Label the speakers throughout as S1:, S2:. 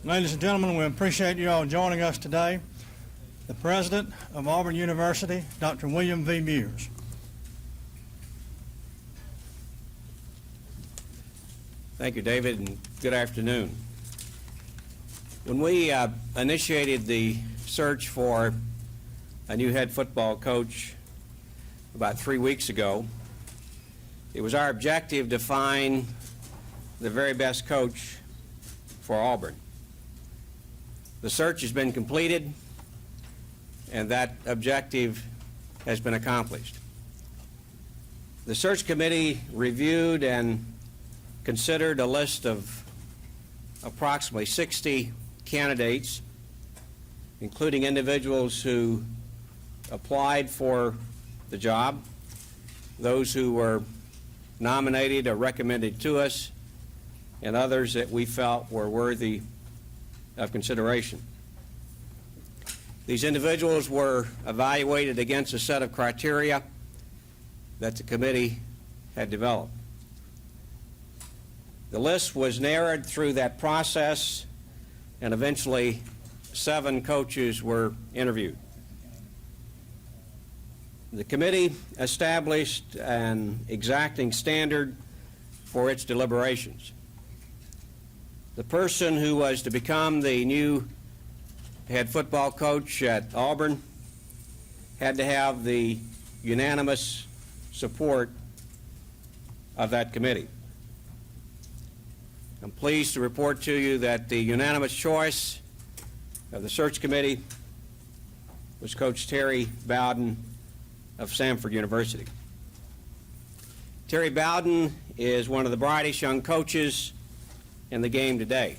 S1: Ladies and gentlemen, we appreciate you all joining us today. The President of Auburn University, Dr. William V. Mears.
S2: Thank you, David, and good afternoon. When we initiated the search for a new head football coach about 3 weeks ago, it was our objective to find the very best coach for Auburn. The search has been completed, and that objective has been accomplished. The search committee reviewed and considered a list of approximately 60 candidates, including individuals who applied for the job, those who were nominated or recommended to us, and others that we felt were worthy of consideration. These individuals were evaluated against a set of criteria that the committee had developed. The list was narrowed through that process, and eventually 7 coaches were interviewed. The committee established an exacting standard for its deliberations. The person who was to become the new head football coach at Auburn had to have the unanimous support of that committee. I'm pleased to report to you that the unanimous choice of the search committee was Coach Terry Bowden of Samford University. Terry Bowden is one of the brightest young coaches in the game today.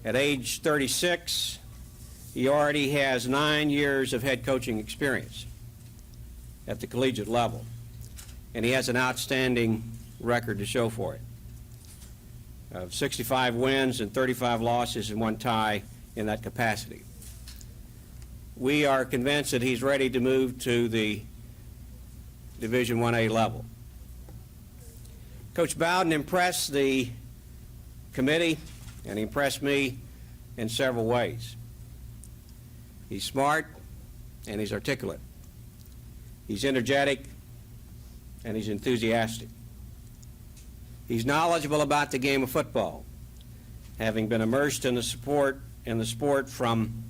S2: At age 36, he already has 9 years of head coaching experience at the collegiate level, and he has an outstanding record to show for it. Of 65 wins and 35 losses and 1 tie in that capacity. We are convinced that he's ready to move to the Division 1A level. Coach Bowden impressed the committee, and he impressed me in several ways. He's smart and he's articulate. He's energetic and he's enthusiastic. He's knowledgeable about the game of football, having been immersed in the sport from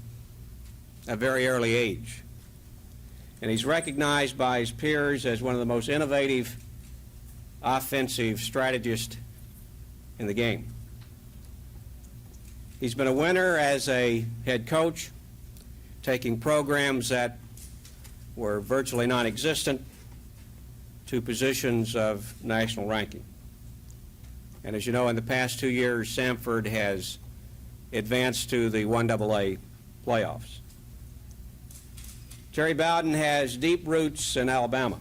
S2: a very early age. And he's recognized by his peers as one of the most innovative offensive strategists in the game. He's been a winner as a head coach, taking programs that were virtually non-existent to positions of national ranking. And as you know, in the past 2 years, Samford has advanced to the 1AA playoffs. Terry Bowden has deep roots in Alabama,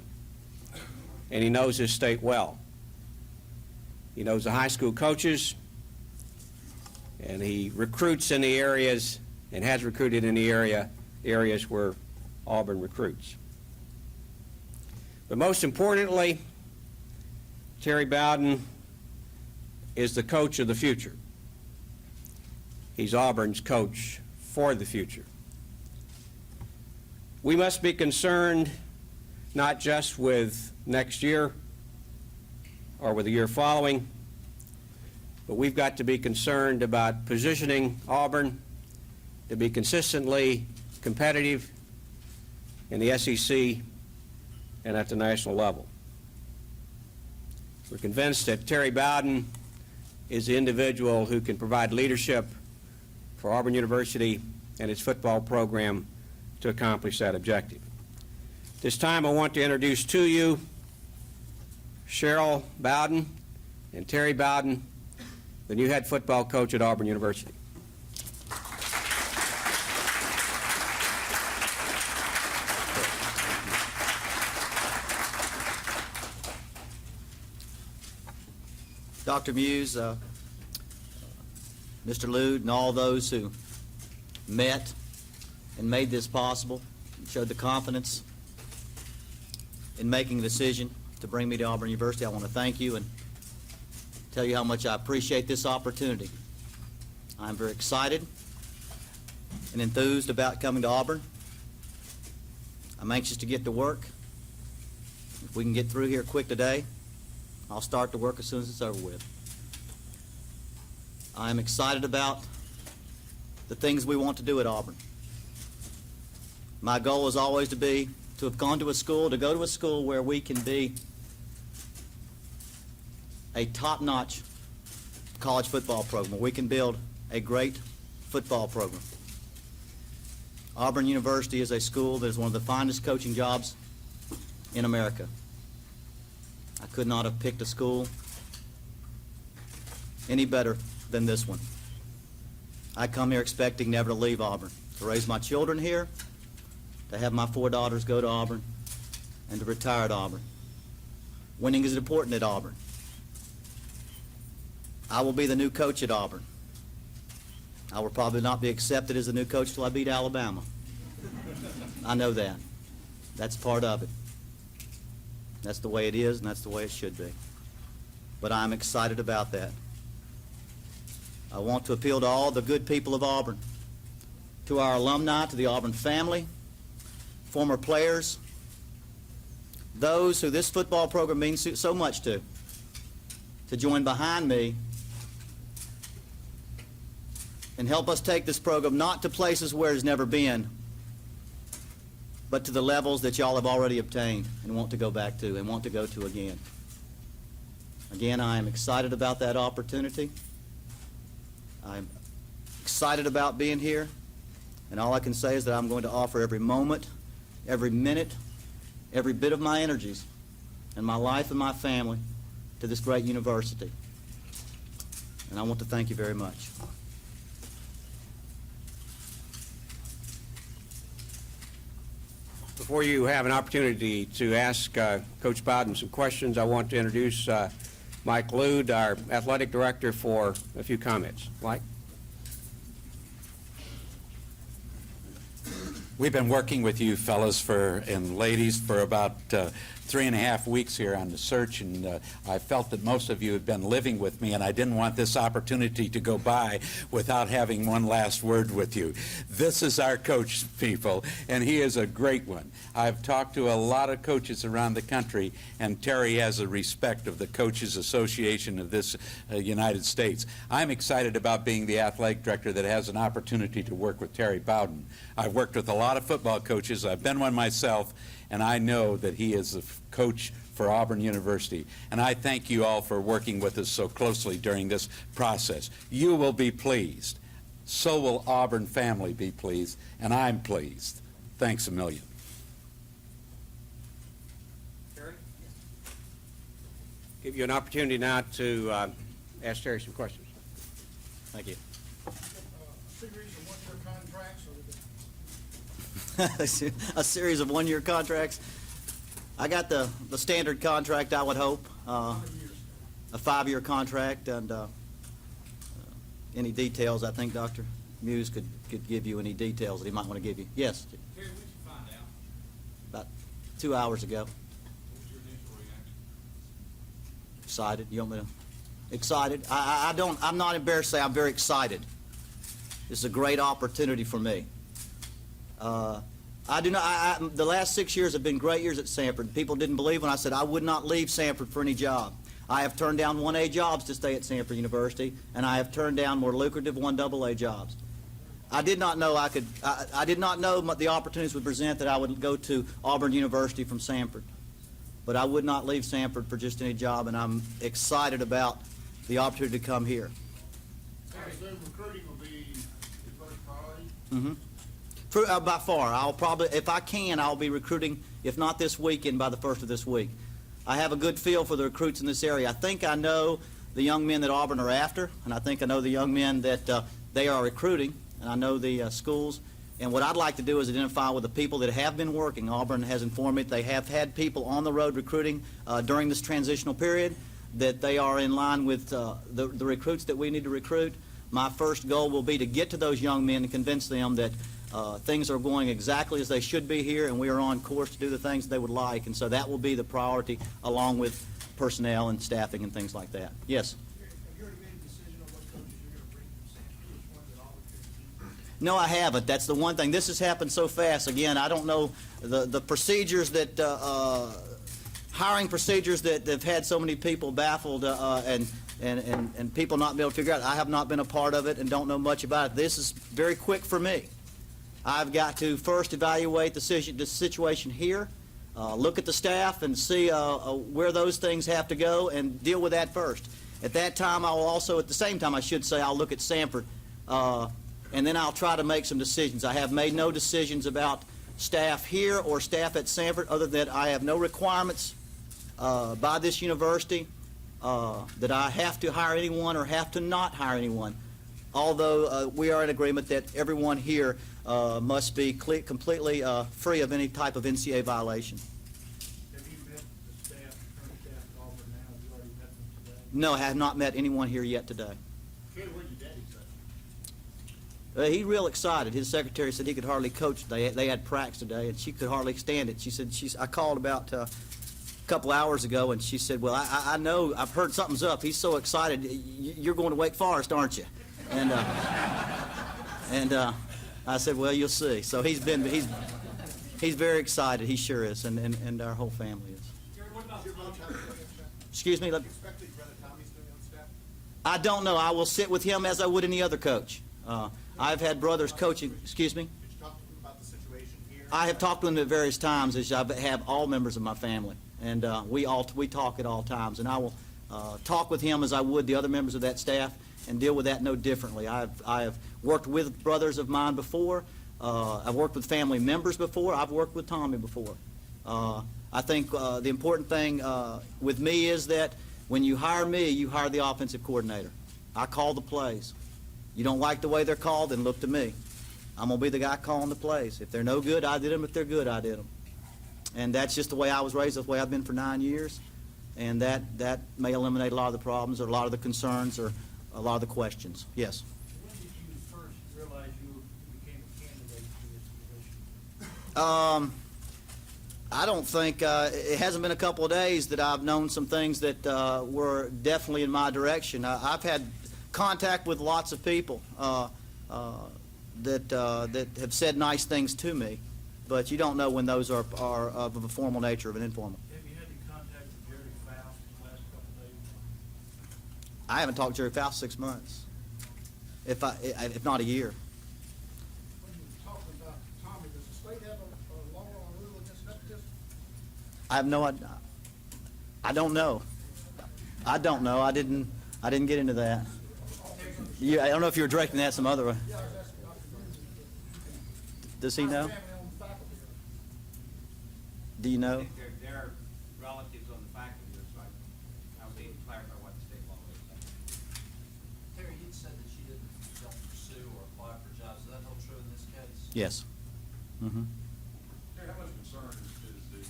S2: and he knows his state well. He knows the high school coaches, and he recruits in the areas, and has recruited in the areas where Auburn recruits. But most importantly, Terry Bowden is the coach of the future. He's Auburn's coach for the future. We must be concerned not just with next year or with the year following, but we've got to be concerned about positioning Auburn to be consistently competitive in the SEC and at the national level. We're convinced that Terry Bowden is the individual who can provide leadership for Auburn University and its football program to accomplish that objective. This time I want to introduce to you Cheryl Bowden and Terry Bowden, the new head football coach at Auburn University.
S3: Dr. Mews, Mr. Lude, and all those who met and made this possible, showed the confidence in making a decision to bring me to Auburn University. I want to thank you and tell you how much I appreciate this opportunity I'm very excited and enthused about coming to Auburn. I'm anxious to get to work. If we can get through here quick today, I'll start to work as soon as it's over with. I'm excited about the things we want to do at Auburn. My goal is always to have gone to a school, to go to a school where we can be a top-notch college football program, where we can build a great football program. Auburn University is a school that is one of the finest coaching jobs in America. I could not have picked a school any better than this one. I come here expecting never to leave Auburn, to raise my children here, to have my 4 daughters go to Auburn, and to retire at Auburn. Winning is important at Auburn. I will be the new coach at Auburn. I will probably not be accepted as the new coach till I beat Alabama. I know that. That's part of it. That's the way it is, and that's the way it should be. But I'm excited about that. I want to appeal to all the good people of Auburn, to our alumni, to the Auburn family, former players, those who this football program means so much to join behind me and help us take this program not to places where it's never been, but to the levels that y'all have already obtained and want to go back to and want to go to again. Again, I am excited about that opportunity. I'm excited about being here, and all I can say is that I'm going to offer every moment, every minute, every bit of my energies and my life and my family to this great university. And I want to thank you very much.
S2: Before you have an opportunity to ask Coach Bowden some questions, I want to introduce Mike Lude, our athletic director, for a few comments. Mike?
S4: We've been working with you fellas and ladies for about 3.5 weeks here on the search, and I felt that most of you had been living with me, and I didn't want this opportunity to go by without having one last word with you. This is our coach, people, and he is a great one. I've talked to a lot of coaches around the country, and Terry has a respect of the Coaches Association of this United States. I'm excited about being the athletic director that has an opportunity to work with Terry Bowden. I've worked with a lot of football coaches. I've been one myself, and I know that he is a coach for Auburn University. And I thank you all for working with us so closely during this process. You will be pleased. So will Auburn family be pleased, and I'm pleased. Thanks a million.
S2: Give you an opportunity now to ask Terry some questions.
S3: Thank you.
S1: Series of one-year contracts,
S3: A series of one-year contracts. I got the standard contract, I would hope, a 5-year contract, and any details, I think Dr. Muse could give you any details that he might want to give you. Yes?
S5: Terry, when did you find out?
S3: About 2 hours ago.
S5: What was your initial reaction?
S3: Excited. You want me to? Excited. I'm not embarrassed to say I'm very excited. This is a great opportunity for me. The last 6 years have been great years at Sanford. People didn't believe when I said I would not leave Sanford for any job. I have turned down 1A jobs to stay at Sanford University, and I have turned down more lucrative 1AA jobs. I did not know I did not know the opportunities would present that I would go to Auburn University from Sanford. But I would not leave Sanford for just any job, and I'm excited about the opportunity to come here.
S5: I assume recruiting will be your first priority?
S3: Mm-hmm. By far. I'll probably, if I can, I'll be recruiting, if not this weekend, by the first of this week. I have a good feel for the recruits in this area. I think I know the young men that Auburn are after, and I think I know the young men that they are recruiting, and I know the schools. And what I'd like to do is identify with the people that have been working. Auburn has informed me that they have had people on the road recruiting during this transitional period, that they are in line with the recruits that we need to recruit. My first goal will be to get to those young men and convince them that things are going exactly as they should be here, and we are on course to do the things they would like. And so that will be the priority, along with personnel and staffing and things like that. Yes?
S1: Have you already made a decision on what coaches you're going to bring from Sanford?
S3: No, I haven't. That's the one thing. This has happened so fast. Again, I don't know the procedures that, hiring procedures that have had so many people baffled and people not be able to figure out. I have not been a part of it and don't know much about it. This is very quick for me. I've got to first evaluate the situation here, look at the staff and see where those things have to go and deal with that first. At that time, I will also, at the same time, I should say, I'll look at Sanford, and then I'll try to make some decisions. I have made no decisions about staff here or staff at Sanford, other than I have no requirements by this university that I have to hire anyone or have to not hire anyone, although we are in agreement that everyone here must be completely free of any type of NCAA violation.
S5: Have you met the staff, current staff at Auburn now? Have you already met them today?
S3: No, I have not met anyone here yet today.
S5: Kid, what did your daddy say?
S3: He's real excited. His secretary said he could hardly coach. They had practice today, and she could hardly stand it. She said, I called about a couple hours ago, and she said, well, I know, I've heard something's up. He's so excited. You're going to Wake Forest, aren't you? And I said, well, you'll see. So he's very excited. He sure is, and our whole family is. Excuse me?
S5: Expected Brother Tommy's doing on staff?
S3: I don't know. I will sit with him as I would any other coach. I've had brothers coaching. Excuse me?
S5: Did you talk to him about the situation here?
S3: I have talked to him at various times, as I have all members of my family, and we talk at all times. And I will talk with him as I would the other members of that staff and deal with that no differently. I have worked with brothers of mine before. I've worked with family members before. I've worked with Tommy before. I think the important thing with me is that when you hire me, you hire the offensive coordinator. I call the plays. You don't like the way they're called, then look to me. I'm going to be the guy calling the plays. If they're no good, I did them. If they're good, I did them. And that's just the way I was raised, that's the way I've been for 9 years. And that may eliminate a lot of the problems or a lot of the concerns or a lot of the questions. Yes?
S5: When did you first realize you became a candidate for this position?
S3: I don't think, it hasn't been a couple of days that I've known some things that were definitely in my direction. I've had contact with lots of people that have said nice things to me, but you don't know when those are of a formal nature, of an informal.
S5: Have you had any contact with Jerry Faust in the last couple of days?
S3: I haven't talked to Jerry Faust 6 months, if not a year.
S5: When you were talking about Tommy, does the state have a law or rule against nepotism?
S3: I have no idea. I don't know. I don't know. I didn't get into that. I don't know if you were directing that some other way.
S5: Yeah, that's Dr.
S3: Does he know?
S5: Family on the faculty.
S3: Do you know?
S2: They're relatives on the faculty, so I would need to clarify what the state law is.
S6: Terry, you'd said that you don't pursue or apply for jobs. Is that hold true in this case?
S3: Yes. Mm-hmm.
S7: Terry, how much concern is the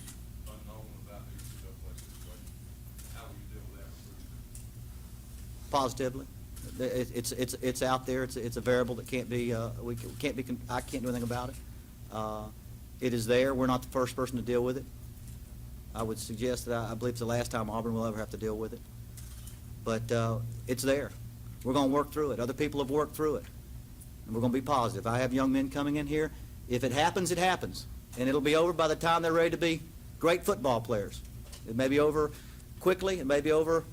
S7: unknown about the NCAA situation? How will you deal with that recruitment?
S3: Positively. It's out there. It's a variable that can't be. I can't do anything about it. It is there. We're not the first person to deal with it. I would suggest that I believe it's the last time Auburn will ever have to deal with it. But it's there. We're going to work through it. Other people have worked through it, and we're going to be positive. I have young men coming in here. If it happens, it happens, and it'll be over by the time they're ready to be great football players. It may be over quickly. It may be over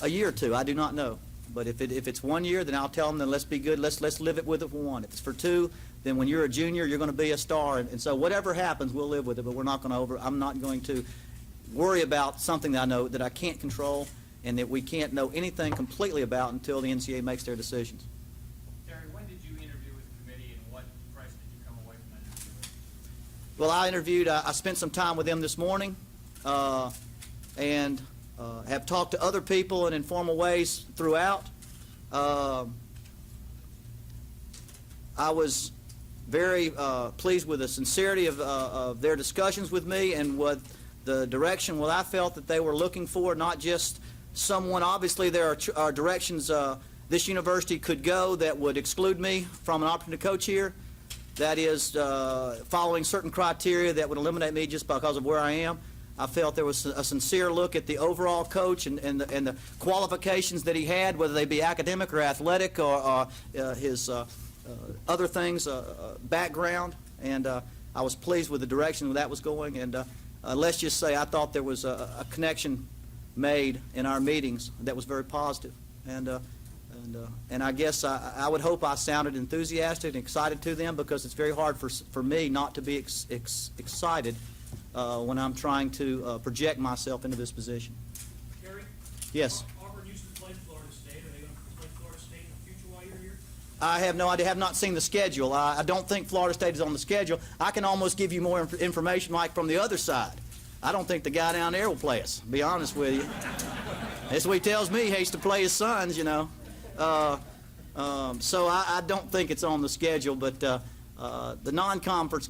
S3: a year or two. I do not know. But if it's 1 year, then I'll tell them, then let's be good. Let's live it with it for 1. If it's for 2, then when you're a junior, you're going to be a star. And so whatever happens, we'll live with it. But we're not going to I'm not going to worry about something that I know that I can't control and that we can't know anything completely about until the NCAA makes their decisions.
S6: Terry, when did you interview with the committee and what price did you come away from that interview with?
S3: Well, I spent some time with them this morning, and have talked to other people in informal ways throughout. I was very pleased with the sincerity of their discussions with me and what the direction what I felt that they were looking for, not just someone. Obviously, there are directions this university could go that would exclude me from an opportunity to coach here. That is following certain criteria that would eliminate me just because of where I am. I felt there was a sincere look at the overall coach and the qualifications that he had, whether they be academic or athletic or his other things, background, and I was pleased with the direction that was going. And let's just say I thought there was a connection made in our meetings that was very positive. And I guess I would hope I sounded enthusiastic and excited to them, because it's very hard for me not to be excited when I'm trying to project myself into this position.
S5: Kerry?
S3: Yes.
S5: Auburn used to play Florida State. Are they going to play Florida State in the future while you're here?
S3: I have no idea. I have not seen the schedule. I don't think Florida State is on the schedule. I can almost give you more information like from the other side. I don't think the guy down there will play us, to be honest with you. That's what he tells me. He hates to play his sons, you know. So I don't think it's on the schedule, but the non-conference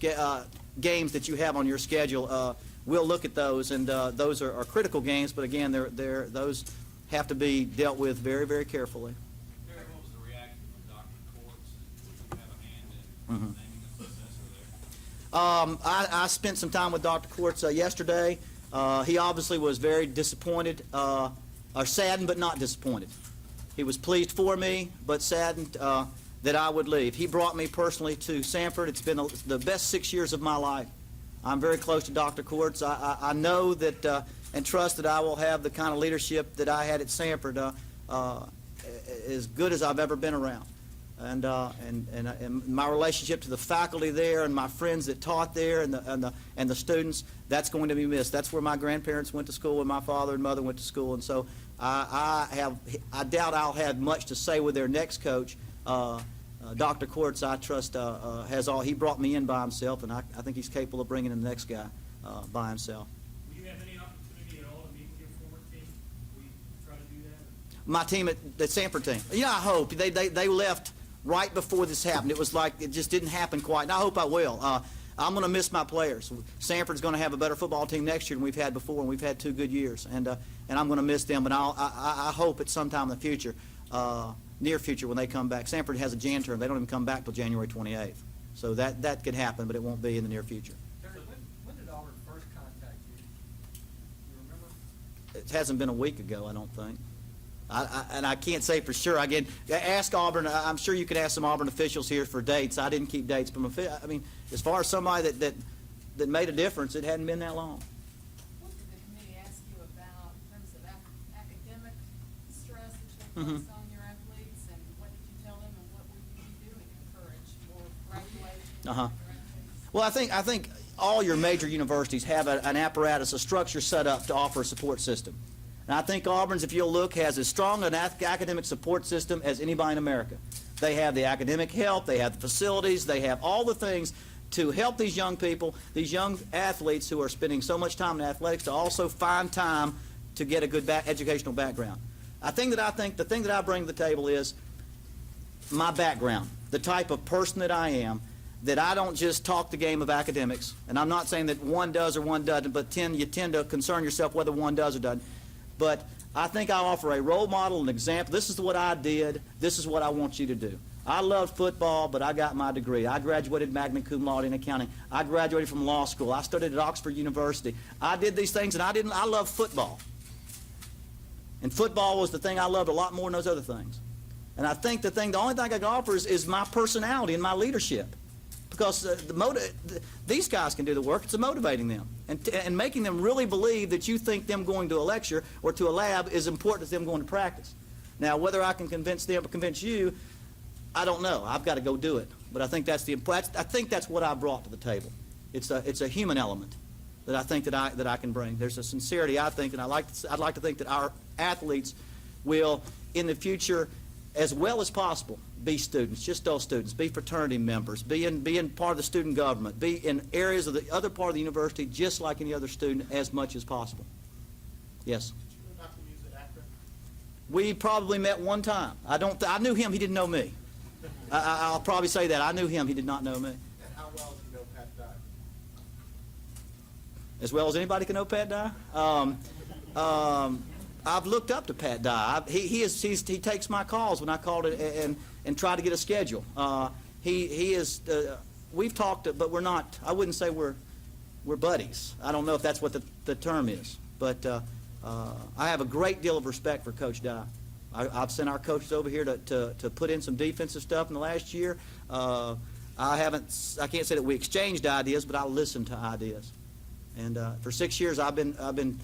S3: games that you have on your schedule, we'll look at those, and those are critical games, but again, those have to be dealt with very, very carefully.
S6: Terry, what was the reaction from Dr. Courts? Would you have a hand in naming a successor there?
S3: I spent some time with Dr. Courts yesterday. He obviously was very disappointed, or saddened but not disappointed. He was pleased for me, but saddened that I would leave. He brought me personally to Sanford. It's been the best 6 years of my life. I'm very close to Dr. Courts. I know that and trust that I will have the kind of leadership that I had at Sanford, as good as I've ever been around. And my relationship to the faculty there and my friends that taught there and the students, that's going to be missed. That's where my grandparents went to school and my father and mother went to school, and so I doubt I'll have much to say with their next coach. Dr. Courts, I trust, has all. He brought me in by himself, and I think he's capable of bringing in the next guy by himself.
S5: Will you have any opportunity at all to meet with your former team? Will you try to do that?
S3: My team at the Sanford team. Yeah, I hope. They left right before this happened. It was like it just didn't happen quite, and I hope I will. I'm going to miss my players. Sanford's going to have a better football team next year than we've had before, and we've had 2 good years. And I'm going to miss them, but I hope at some time in the future, near future, when they come back. Sanford has a Jan term. They don't even come back till January 28th. So that could happen, but it won't be in the near future.
S6: Terry, when did Auburn first contact you? You remember?
S3: It hasn't been a week ago, I don't think. And I can't say for sure. Again, ask Auburn. I'm sure you could ask some Auburn officials here for dates. I didn't keep dates from I mean, as far as somebody that made a difference, it hadn't been that long.
S8: What did the committee ask you about in terms of academic stress that you placed on your athletes, and what did you tell them, and what would you be doing to encourage more graduation?
S3: Uh-huh. Well, I think all your major universities have an apparatus, a structure set up to offer a support system. And I think Auburn's, if you'll look, has as strong an academic support system as anybody in America. They have the academic help, they have the facilities, they have all the things to help these young people, these young athletes who are spending so much time in athletics, to also find time to get a good educational background. The thing that I bring to the table is my background, the type of person that I am, that I don't just talk the game of academics. And I'm not saying that one does or one doesn't, but you tend to concern yourself whether one does or doesn't. But I think I offer a role model, an example. This is what I did. This is what I want you to do. I loved football, but I got my degree. I graduated magna cum laude in accounting. I graduated from law school. I studied at Oxford University. I did these things, and I loved football. And football was the thing I loved a lot more than those other things. And I think the only thing I can offer is my personality and my leadership. Because these guys can do the work. It's motivating them and making them really believe that you think them going to a lecture or to a lab is important as them going to practice. Now, whether I can convince them or convince you, I don't know. I've got to go do it. But I think that's what I brought to the table. It's a human element that I think that I can bring. There's a sincerity, I think, and I'd like to think that our athletes will, in the future, as well as possible, be students, just those students, be fraternity members, be in part of the student government, be in areas of the other part of the university just like any other student as much as possible. Yes?
S5: Did you know Dr. Muse at Akron?
S3: We probably met one time. I knew him, he didn't know me. I'll probably say that. I knew him, he did not know me.
S5: And how well do you know Pat Dye?
S3: As well as anybody can know Pat Dye? I've looked up to Pat Dye. He takes my calls when I called and try to get a schedule. He is. We've talked, but we're not. I wouldn't say we're buddies. I don't know if that's what the term is, but I have a great deal of respect for Coach Dye. I've sent our coaches over here to put in some defensive stuff in the last year. I can't say that we exchanged ideas, but I listened to ideas. And for 6 years, I've been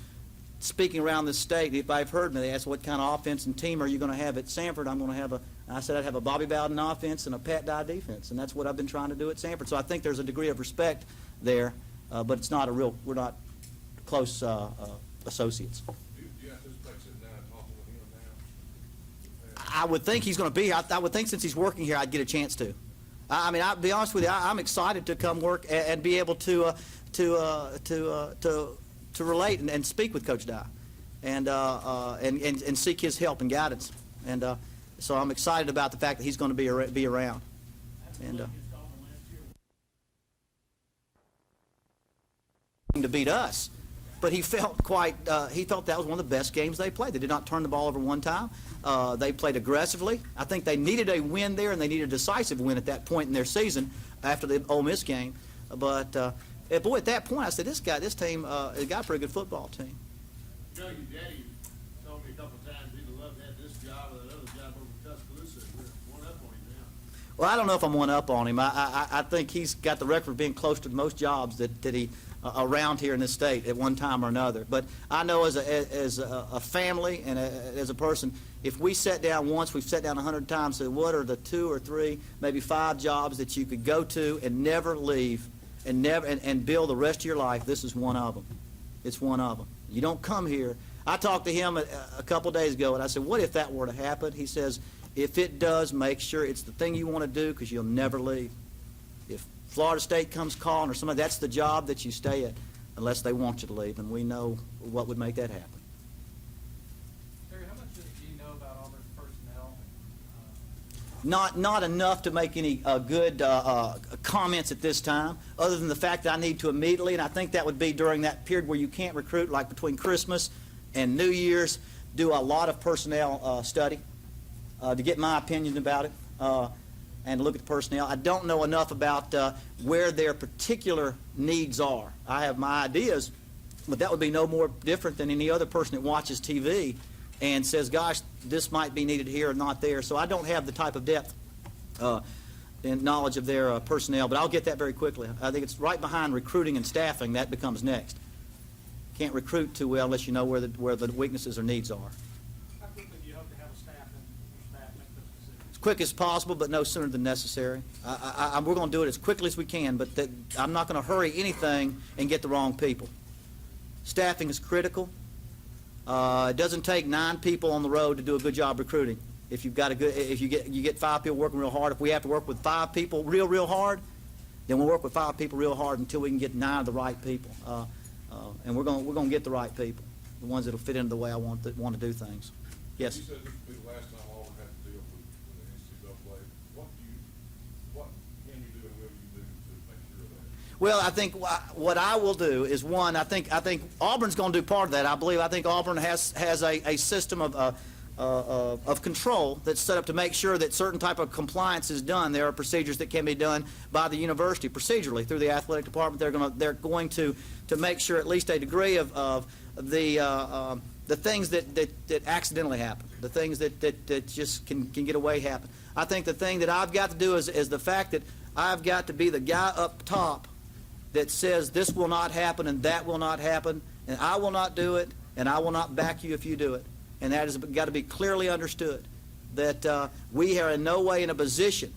S3: speaking around this state. If I've heard me, they ask what kind of offense and team are you going to have at Sanford. I said I'd have a Bobby Bowden offense and a Pat Dye defense, and that's what I've been trying to do at Sanford. So I think there's a degree of respect there, but it's not we're not close associates.
S7: Do you anticipate sitting down and talking with him now?
S3: I would think he's going to be here. I would think since he's working here, I'd get a chance to. I mean, I'll be honest with you, I'm excited to come work and be able to relate and speak with Coach Dye and seek his help and guidance. And so I'm excited about the fact that he's going to be around. And to beat us, but he felt that was one of the best games they played. They did not turn the ball over one time. They played aggressively. I think they needed a win there, and they needed a decisive win at that point in their season after the Ole Miss game. But boy, at that point, I said, this team has got a pretty good football team.
S9: You know, your daddy told me a couple of times he'd love to have this job or that other job over Tuscaloosa. We're one up on him now.
S3: Well, I don't know if I'm one up on him. I think he's got the record of being close to most jobs that he around here in this state at one time or another. But I know as a family and as a person, if we sat down once, we've sat down 100 times, said what are the 2 or 3, maybe 5 jobs that you could go to and never leave and build the rest of your life. This is one of them. It's one of them. You don't come here. I talked to him a couple days ago, and I said, what if that were to happen? He says, if it does, make sure it's the thing you want to do because you'll never leave. If Florida State comes calling or somebody, that's the job that you stay at unless they want you to leave, and we know what would make that happen.
S5: Terry, how much do you know about Auburn's personnel?
S3: Not enough to make any good comments at this time, other than the fact that I need to immediately, and I think that would be during that period where you can't recruit, like between Christmas and New Year's, do a lot of personnel study to get my opinion about it and look at the personnel. I don't know enough about where their particular needs are. I have my ideas, but that would be no more different than any other person that watches TV and says, gosh, this might be needed here or not there. So I don't have the type of depth and knowledge of their personnel, but I'll get that very quickly. I think it's right behind recruiting and staffing. That becomes next. Can't recruit too well unless you know where the weaknesses or needs are.
S5: How quickly do you hope to have a staff make those decisions?
S3: As quick as possible, but no sooner than necessary. We're going to do it as quickly as we can, but I'm not going to hurry anything and get the wrong people. Staffing is critical. It doesn't take 9 people on the road to do a good job recruiting. If you get 5 people working real hard, if we have to work with 5 people real hard, then we'll work with 5 people real hard until we can get 9 of the right people. And we're going to get the right people, the ones that'll fit into the way I want to do things. Yes.
S7: You said this would be the last time Auburn had to deal with the NCAA. What can you do and will you do to make sure of that?
S3: Well, I think what I will do is, one, I think Auburn's going to do part of that. I think Auburn has a system of control that's set up to make sure that certain type of compliance is done. There are procedures that can be done by the university procedurally through the athletic department. They're going to make sure at least a degree of the things that accidentally happen, the things that just can get away happen. I think the thing that I've got to do is the fact that I've got to be the guy up top that says this will not happen and that will not happen, and I will not do it, and I will not back you if you do it. And that has got to be clearly understood, that we are in no way in a position,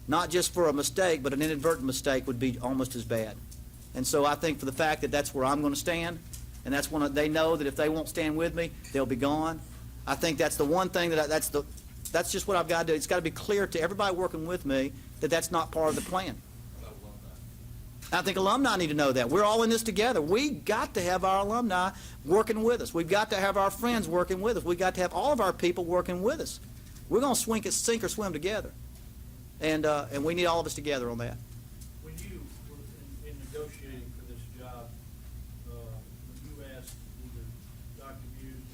S3: not just for a mistake, but an inadvertent mistake would be almost as bad. And so I think for the fact that that's where I'm going to stand, and that's when they know that if they won't stand with me, they'll be gone. I think that's the one thing that's just what I've got to do. It's got to be clear to everybody working with me that that's not part of the plan. I think alumni need to know that. We're all in this together. We got to have our alumni working with us. We've got to have our friends working with us. We've got to have all of our people working with us. We're going to sink or swim together. And we need all of us together on that.
S5: When you were in negotiating for this job, when you asked either Dr. Hughes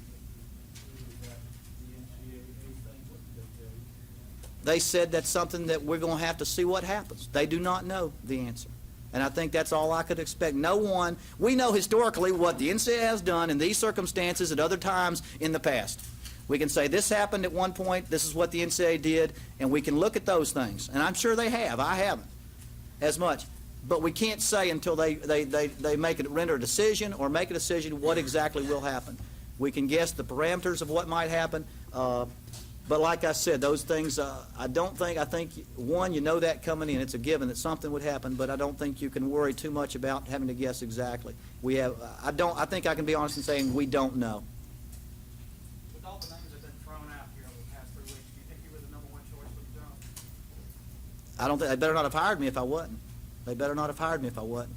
S5: or about the NCAA thing, what did they tell you?
S3: They said that's something that we're going to have to see what happens. They do not know the answer. And I think that's all I could expect. No one, we know historically what the NCAA has done in these circumstances at other times in the past. We can say this happened at one point, this is what the NCAA did, and we can look at those things. And I'm sure they have. I haven't as much. But we can't say until they render a decision or make a decision what exactly will happen. We can guess the parameters of what might happen. But like I said, those things, I think, one, you know that coming in. It's a given that something would happen, but I don't think you can worry too much about having to guess exactly. I think I can be honest in saying we don't know.
S10: With all the names that have been thrown out here over the past 3 weeks, do you think you were the number one choice for the job?
S3: I don't think, they better not have hired me if I wasn't. They better not have hired me if I wasn't.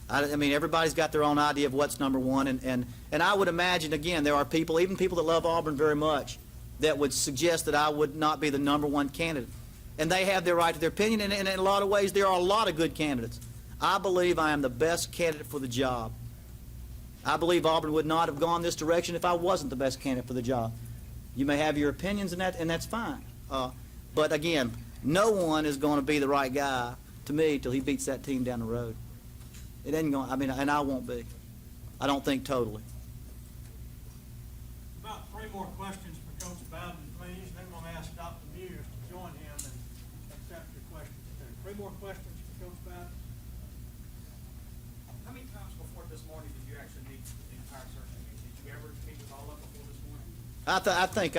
S3: I mean, everybody's got their own idea of what's number one, and I would imagine, again, there are people, even people that love Auburn very much, that would suggest that I would not be the number one candidate. And they have their right to their opinion, and in a lot of ways, there are a lot of good candidates. I believe I am the best candidate for the job. I believe Auburn would not have gone this direction if I wasn't the best candidate for the job. You may have your opinions, and that's fine. But again, no one is going to be the right guy to me till he beats that team down the road. It ain't going. I mean, and I won't be. I don't think totally.
S1: About 3 more questions for Coach Bowden, please. Then we'll ask Dr. Muse to join him and accept your questions. 3 more questions for Coach Bowden.
S10: How many times before this morning did you actually meet the entire search committee? Did you ever meet with all of them before this morning?
S3: I think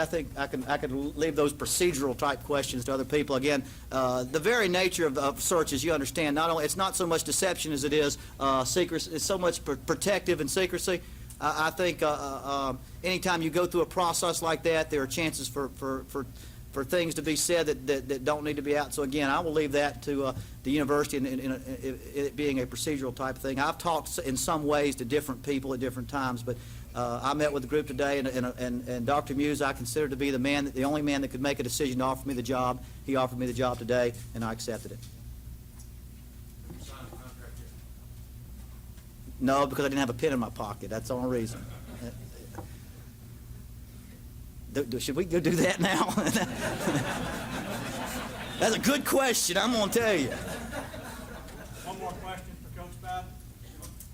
S3: I can leave those procedural type questions to other people. Again, the very nature of searches, you understand, not only it's not so much deception as it is secrecy. It's so much protective and secrecy. I think anytime you go through a process like that, there are chances for things to be said that don't need to be out. So again, I will leave that to the university and it being a procedural type of thing. I've talked in some ways to different people at different times, but I met with the group today, and Dr. Muse I consider to be the only man that could make a decision to offer me the job. He offered me the job today, and I accepted it.
S7: Have you signed the contract yet?
S3: No, because I didn't have a pen in my pocket. That's the only reason. Should we go do that now? That's a good question, I'm going to tell you.
S1: 1 more question for Coach Bowden.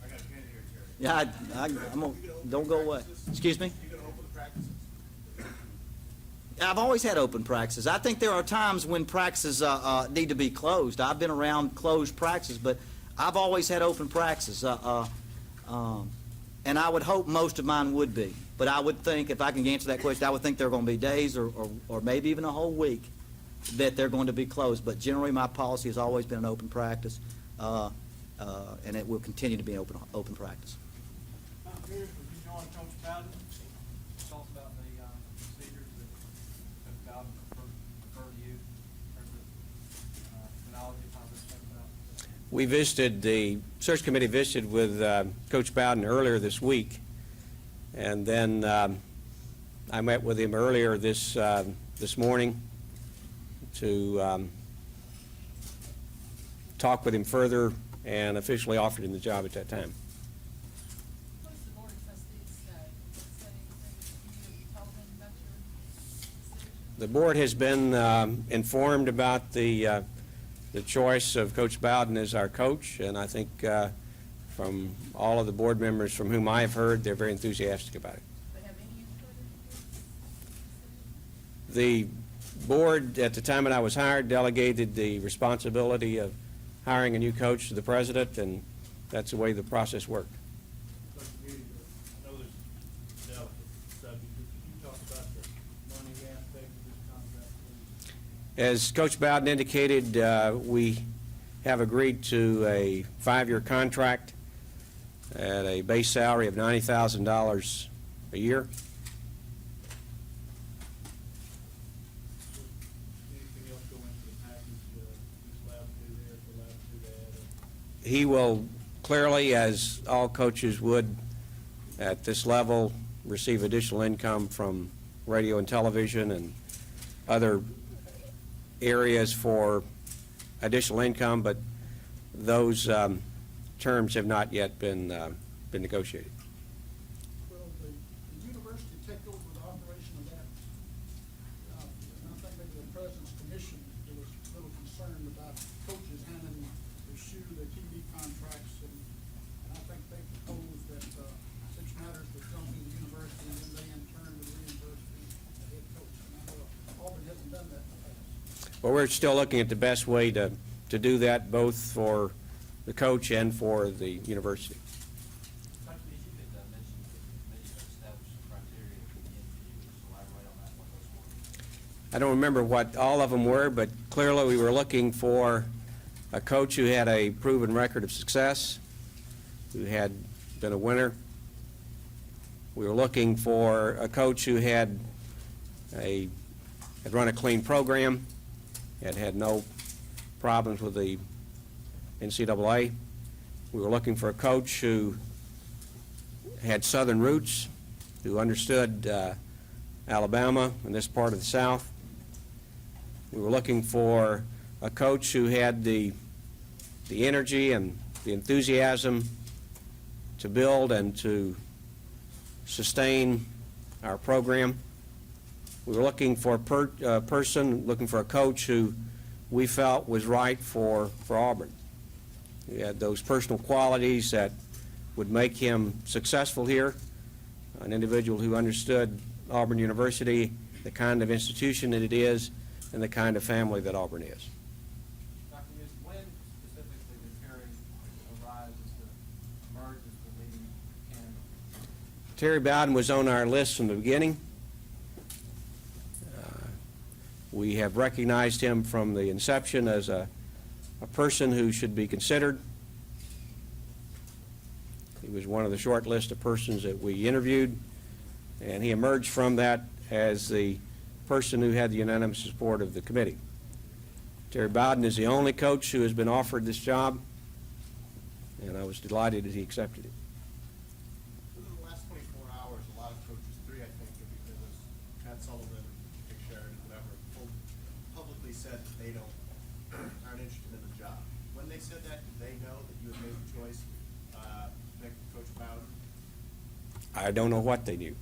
S7: I got a pen here, Terry.
S3: Yeah, I'm gonna, don't go away. Excuse me?
S7: You gonna open the practices?
S3: I've always had open practices. I think there are times when practices need to be closed. I've been around closed practices, but I've always had open practices. And I would hope most of mine would be. But I would think, if I can answer that question, I would think there are going to be days or maybe even a whole week that they're going to be closed. But generally, my policy has always been an open practice, and it will continue to be an open practice.
S1: Dr. Muse, would you join Coach Bowden?
S10: Talk about the procedures that Bowden referred to you in terms of chronology of how this came about.
S2: We visited, the search committee visited with Coach Bowden earlier this week, and then I met with him earlier this morning to talk with him further and officially offered him the job at that time.
S8: What does the board of trustees say? Say anything, you told them about your decision?
S2: The board has been informed about the choice of Coach Bowden as our coach, and I think from all of the board members from whom I have heard, they're very enthusiastic about it.
S8: They have any input in this?
S2: The board, at the time that I was hired, delegated the responsibility of hiring a new coach to the president, and that's the way the process worked.
S5: Dr. Muse, I know this is a delicate subject, but could you talk about the money aspect of this contract, please?
S2: As Coach Bowden indicated, we have agreed to a 5-year contract at a base salary of $90,000 a year.
S5: Anything else go into the package, he's allowed to do this, allowed to do that?
S2: He will clearly, as all coaches would at this level, receive additional income from radio and television and other areas for additional income, but those terms have not yet been negotiated.
S11: Will the university take over the operation of that? And I think maybe the President's Commission was a little concerned about coaches having to pursue the TV contracts, and I think they proposed that such matters would come to the university, and then they in turn would reimburse the
S2: But we're still looking at the best way to do that, both for the coach and for the university.
S10: Dr. Bees, you could mention maybe establish some criteria for the interview, just elaborate on that, what those were.
S2: I don't remember what all of them were, but clearly we were looking for a coach who had a proven record of success, who had been a winner. We were looking for a coach who had run a clean program, had no problems with the NCAA. We were looking for a coach who had Southern roots, who understood Alabama and this part of the South. We were looking for a coach who had the energy and the enthusiasm to build and to sustain our program. We were looking for a looking for a coach who we felt was right for Auburn. He had those personal qualities that would make him successful here, an individual who understood Auburn University, the kind of institution that it is, and the kind of family that Auburn is.
S10: Dr. Bees, when specifically did Terry arise as the emerge as the leading candidate?
S2: Terry Bowden was on our list from the beginning. We have recognized him from the inception as a person who should be considered. He was one of the short list of persons that we interviewed, and he emerged from that as the person who had the unanimous support of the committee. Terry Bowden is the only coach who has been offered this job, and I was delighted that he accepted it.
S9: Within the last 24 hours, a lot of coaches, three I think, because Pat Sullivan, Dick Sheridan, whatever, publicly said that they aren't interested in the job. When they said that, did they know that you had made the choice to pick Coach Bowden?
S2: I don't know what they knew.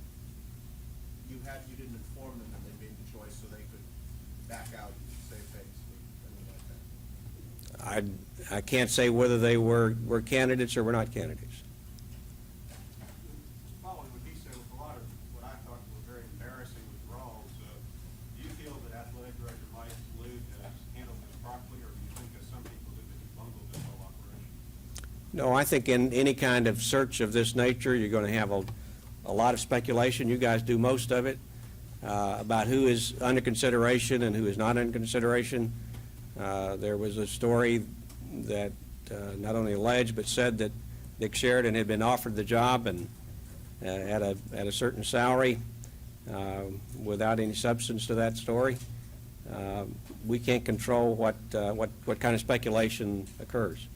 S9: You didn't inform them that they made the choice so they could back out and save face, anything like that?
S2: I can't say whether they were candidates or were not candidates.
S7: Following what he said, with a lot of what I thought were very embarrassing withdrawals, do you feel that Athletic Director Mike Lute has handled this properly, or do you think, as some people do, that he bungled this whole operation?
S2: No, I think in any kind of search of this nature, you're going to have a lot of speculation. You guys do most of it about who is under consideration and who is not under consideration. There was a story that not only alleged but said that Dick Sheridan had been offered the job and at a certain salary without any substance to that story. We can't control what kind of speculation occurs.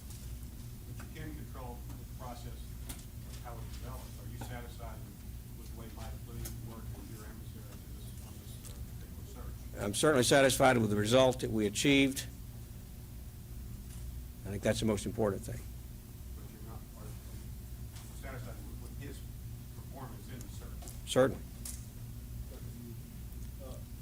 S7: But you can control the process of how it develops. Are you satisfied with the way Mike Lute worked with your emissary on this particular search?
S2: I'm certainly satisfied with the result that we achieved. I think that's the most important thing.
S7: But you're not, are you satisfied with his performance in the search?
S2: Certainly.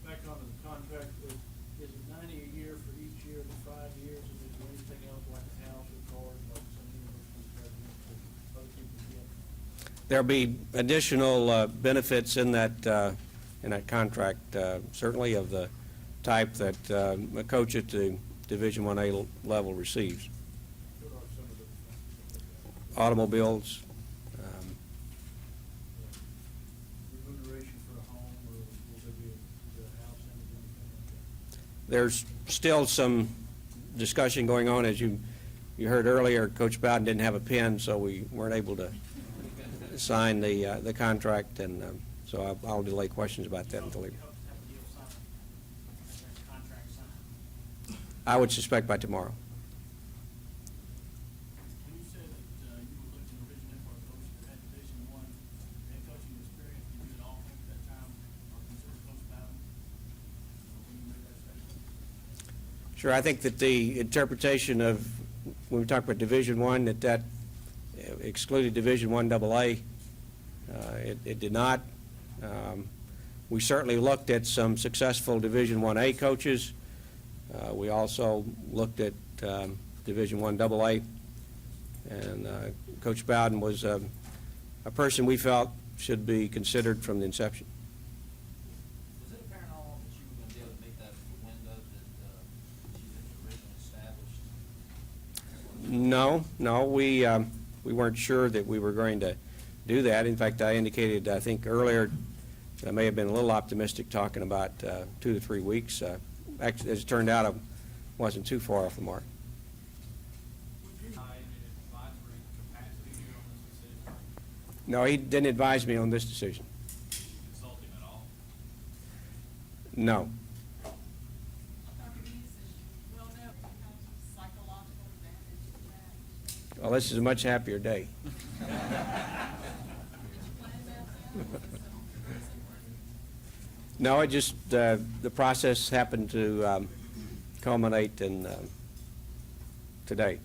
S5: Back onto the contract, is it 90 a year for each year of the 5 years, and is there anything else like a house or cars, like some university presidents or other people get?
S2: There'll be additional benefits in that contract, certainly of the type that a coach at the Division I A level receives.
S5: What are some of the things that they got?
S2: Automobiles,
S5: Remuneration for a home, or will there be a house and anything like that?
S2: there's still some discussion going on. As you heard earlier, Coach Bowden didn't have a pen, so we weren't able to sign the contract, and so I'll delay questions about that until later.
S1: We hope to have a deal signed, and there's a contract signed.
S2: I would suspect by tomorrow.
S1: When you said that you were looking originally for a coach that had Division I head coaching experience, did you at all think at that time or consider Coach Bowden when you made that statement?
S2: Sure, I think that the interpretation of, when we talk about Division I, that excluded Division I AA. It did not. We certainly looked at some successful Division I A coaches. We also looked at Division I AA, and Coach Bowden was a person we felt should be considered from the inception.
S10: Was it apparent all that you were going to be able to make that window that
S2: No, we weren't sure that we were going to do that. In fact, I indicated, I think earlier, I may have been a little optimistic talking about 2 to 3 weeks. Actually, as it turned out, I wasn't too far off the mark.
S6: Advisory capacity here on this decision?
S2: No, he didn't advise me on this decision.
S6: Consult him at all?
S2: No.
S8: Dr. Dees, as you well know, it has psychological advantage to that.
S2: Well, this is a much happier day.
S8: Did you plan that then?
S2: No, it just, the process happened to culminate in today.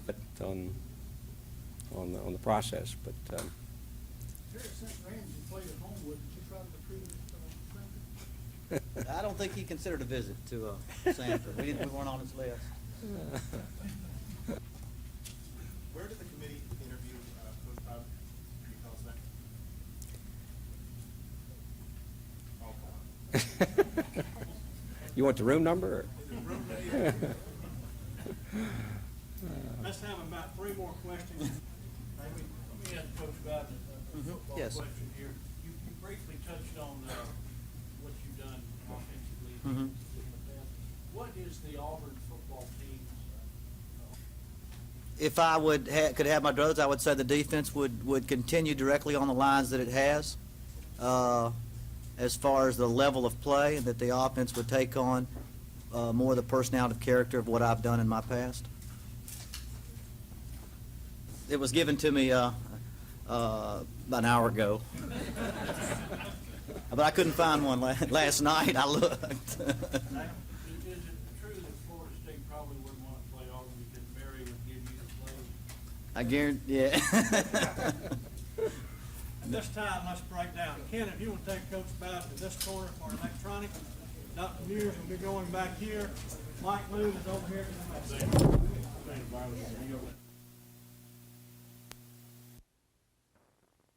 S2: But on the process, but
S11: Jerry sent Ramsey played at Homewood, did you try to recruit him to Sanford?
S3: I don't think he considered a visit to Sanford. We weren't on his list.
S9: Where did the committee interview Coach Bowden? Can you tell us that? Oh,
S2: You want the room number? Or?
S5: Let's have about 3 more questions. Let me ask Coach Bowden a football
S3: Yes.
S5: question here. You briefly touched on what you've done offensively.
S3: Mhm.
S5: What is the Auburn football team's
S3: If I could have my druthers, I would say the defense would continue directly on the lines that it has, as far as the level of play, and that the offense would take on more of the personality character of what I've done in my past. It was given to me about an hour ago, but I couldn't find one last night. I looked.
S5: Is it true that Florida State probably wouldn't want to play Auburn because Barry would give you the play?
S3: I guarantee, yeah.
S5: At this time, let's break down. Ken, if you want to take Coach Bowden to this corner for electronic, Dr. Muir will be going back here. Mike Moon is over here.